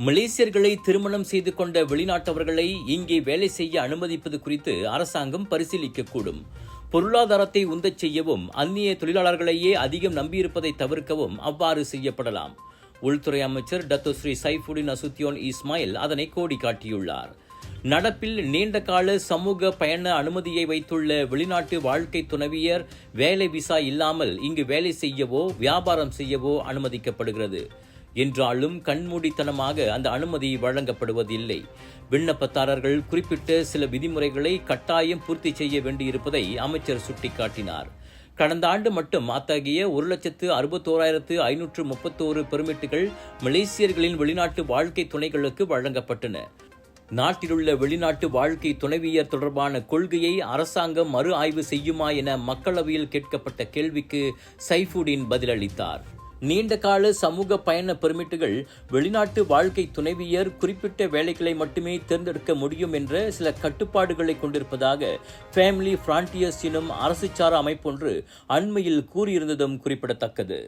மலேசியர்களை திருமணம் செய்து கொண்ட வெளிநாட்டவர்களை இங்கே வேலை செய்ய அனுமதிப்பது குறித்து அரசாங்கம் பரிசீலிக்கக்கூடும். பொருளாதாரத்தை உந்தச் செய்யவும் அந்நிய தொழிலாளர்களையே அதிகம் நம்பியிருப்பதை தவிர்க்கவும் அவ்வாறு செய்யப்படலாம். உள்துறை அமைச்சர் டத்தோஸ்ரீ சைஃபுடின் நசுத்தியோன் இஸ்மாயில் அதனை கோடி காட்டியுள்ளார். நடப்பில் நீண்டகால சமூக பயண அனுமதியை வைத்துள்ள வெளிநாட்டு வாழ்க்கை துணைவியர் வேலை விசா இல்லாமல் இங்கு வேலை செய்யவோ வியாபாரம் செய்யவோ அனுமதிக்கப்படுகிறது. என்றாலும் கண்மூடித்தனமாக அந்த அனுமதி வழங்கப்படுவதில்லை. விண்ணப்பதாரர்கள் குறிப்பிட்ட சில விதிமுறைகளை கட்டாயம் பூர்த்தி செய்ய வேண்டியிருப்பதை அமைச்சர் சுட்டிக்காட்டினார். கடந்த ஆண்டு மட்டும் அத்தகைய 1,61,531 பெர்மிட்டுகள் மலேசியர்களின் வெளிநாட்டு வாழ்க்கை துணைகளுக்கு வழங்கப்பட்டன. நாட்டிலுள்ள வெளிநாட்டு வாழ்க்கை துணைவியர் தொடர்பான கொள்கையை அரசாங்கம் மறு ஆய்வு செய்யுமா என மக்களவையில் கேட்கப்பட்ட கேள்விக்கு சைஃபுடின் பதிலளித்தார். நீண்டகால சமூக பயண பெர்மிட்டுகள் வெளிநாட்டு வாழ்க்கை துணைவியர் குறிப்பிட்ட வேலைகளை மட்டுமே தேர்ந்தெடுக்க முடியும் என்ற சில கட்டுப்பாடுகளை கொண்டிருப்பதாக ஃபேமிலி ஃப்ரான்டியர்ஸ் எனும் அரசு சாரா அமைப்பொன்று அண்மையில் கூறியிருந்ததும் குறிப்பிடத்தக்கது.